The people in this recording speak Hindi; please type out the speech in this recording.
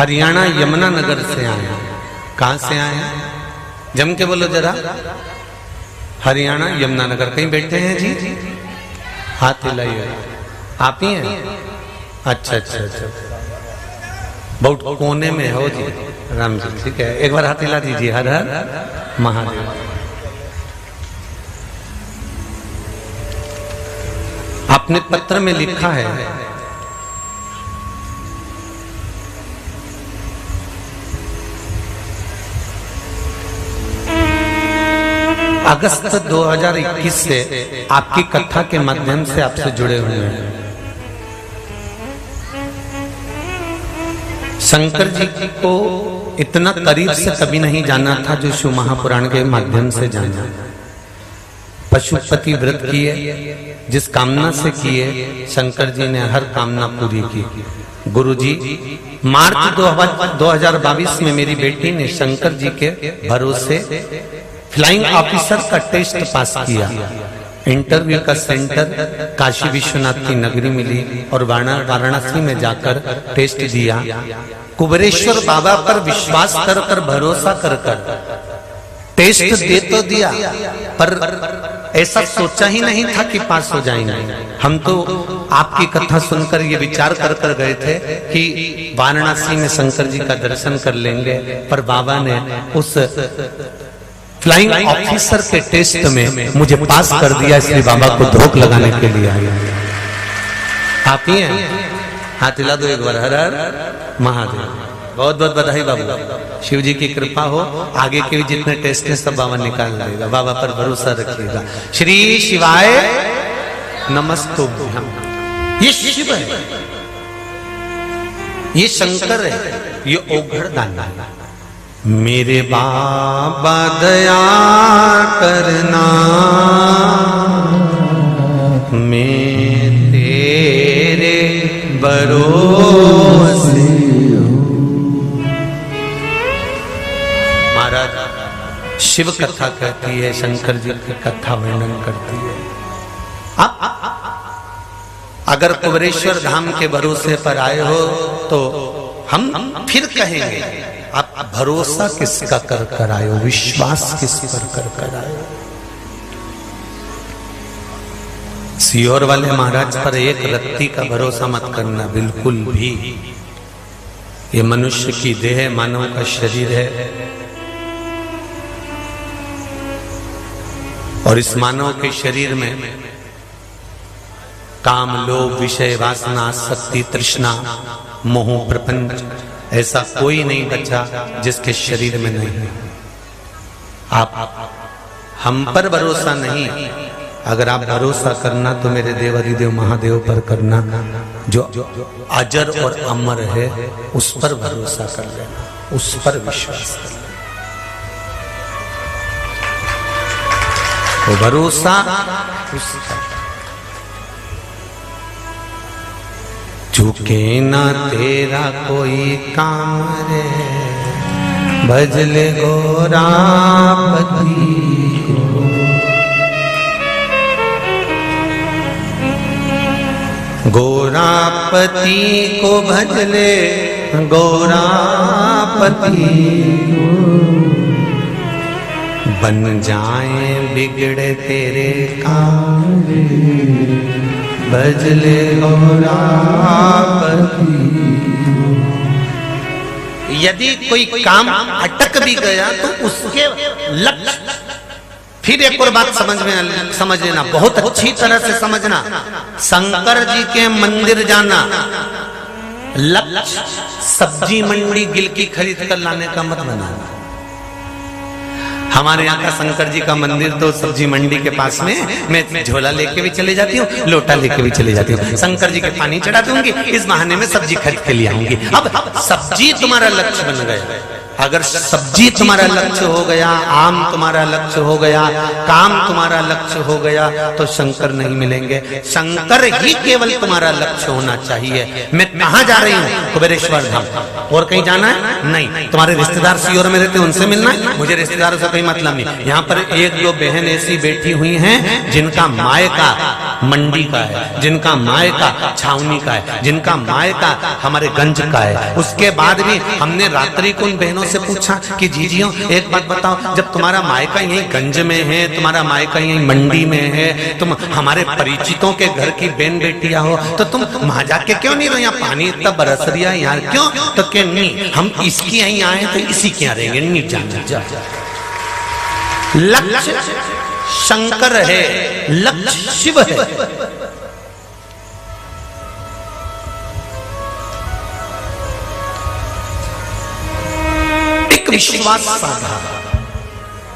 हरियाणा यमुनानगर से आए हैं। कहां से आए हैं? जम के बोलो जरा। हरियाणा यमुनानगर। कहीं बैठे हैं जी? हाथ हिलाइए। आप ही हैं? अच्छा अच्छा अच्छा, बहुत कोने में हो जी। राम जी, ठीक है, एक बार हाथ हिला दीजिए। हर हर महादेव। आपने पत्र में लिखा है अगस्त 2021 से आपकी कथा के माध्यम से आपसे जुड़े हुए हैं। शंकर जी को इतना करीब से कभी नहीं जाना था जो शिव महापुराण के माध्यम से जाना। पशुपति व्रत किए, जिस कामना से किए शंकर जी ने हर कामना पूरी की। गुरुजी, मार्च 2022 में मेरी बेटी ने शंकर जी के भरोसे फ्लाइंग ऑफिसर का टेस्ट पास किया। इंटरव्यू का सेंटर काशी विश्वनाथ की नगरी मिली और वाराणसी में जाकर टेस्ट दिया। कुबेरेश्वर बाबा पर विश्वास कर कर, भरोसा कर कर टेस्ट दे तो दिया, पर ऐसा सोचा ही नहीं था कि पास हो जाएंगे। हम तो आपकी कथा सुनकर ये विचार कर कर गए थे कि वाराणसी में शंकर जी का दर्शन कर लेंगे, पर बाबा ने उस फ्लाइंग ऑफिसर के टेस्ट में मुझे पास कर दिया, इसलिए बाबा को धोख लगाने के लिए आए। आप ही हैं? हाथ हिला दो एक बार। हर हर महादेव। बहुत बहुत बधाई बाबू। शिव जी की कृपा हो, आगे के भी जितने टेस्ट हैं सब बाबा निकाल लेगा। बाबा पर भरोसा रखिएगा। श्री शिवाय नमस्तुभ्यम। ये शिव है, ये शंकर है, ये ओघड़ दाना है। मेरे बाबा दया करना, मैं तेरे भरोसे। महाराज शिव कथा कहती है, शंकर जी की कथा वर्णन करती है। अगर कुबेरेश्वर धाम के भरोसे पर आए हो तो हम फिर कहेंगे, आप भरोसा किसका कर कर आए हो, विश्वास किस पर कर कर आए हो। सीहोर वाले महाराज पर एक रत्ती का भरोसा मत करना, बिल्कुल भी। ये मनुष्य की देह, मानव का शरीर है, और इस मानव के शरीर में काम, लोभ, विषय, वासना, आसक्ति, तृष्णा, मोह, प्रपंच, ऐसा कोई नहीं बचा जिसके शरीर में नहीं है। आप हम पर भरोसा नहीं, अगर आप भरोसा करना तो मेरे देवाधिदेव महादेव पर करना, जो अजर और अमर है, उस पर भरोसा कर लेना, उस पर विश्वास कर लेना। तो भरोसा उसका। झुके ना तेरा कोई काम रे, भजले गोरापति को। गोरापति को भजले, गोरापति को। बन जाए बिगड़े तेरे काम रे, भजले गोरापति। यदि कोई काम अटक भी गया तो उसके लक्ष्य, फिर एक और बात समझ लेना, बहुत अच्छी तरह से समझना। शंकर जी के मंदिर जाना लक्ष्य सब्जी मंडी गिल की खरीद कर लाने का मत बनाना। हमारे यहाँ का शंकर जी का मंदिर तो सब्जी मंडी के पास में, मैं झोला लेके भी चले जाती हूँ, लोटा लेके भी चले जाती हूँ। शंकर जी के पानी चढ़ा दूंगी, इस बहाने में सब्जी खरीद के लिए आऊंगी। अब सब्जी तुम्हारा लक्ष्य बन गया। अगर सब्जी तुम्हारा लक्ष्य हो गया, आम तुम्हारा लक्ष्य हो गया, काम तुम्हारा लक्ष्य हो गया, तो शंकर नहीं मिलेंगे। शंकर ही केवल तुम्हारा लक्ष्य होना चाहिए। मैं कहाँ जा रही हूँ? कुबेरेश्वर धाम। और कहीं जाना है? नहीं। तुम्हारे रिश्तेदार सीहोर में रहते हैं, उनसे मिलना है? मुझे रिश्तेदारों से कोई मतलब नहीं। यहाँ पर एक दो बहन ऐसी बैठी हुई हैं जिनका मंडी का है, जिनका मायका छावनी का है, जिनका मायका हमारे गंज का है। उसके बाद भी हमने रात्रि को उन बहनों से पूछा कि जीजियों एक बात बताओ, जब तुम्हारा मायका यही गंज में है, तुम्हारा मायका यही मंडी में है, तुम हमारे परिचितों के घर की बहन बेटिया हो, तो तुम वहां जाके क्यों नहीं रहो? यहाँ पानी इतना बरस रहा है यार, क्यों? तो क्या नहीं, हम इसकी यहीं आए तो इसी के यहाँ रहेंगे, नहीं जाना। लक्ष्य शंकर है, लक्ष्य शिव है। एक विश्वास साधा,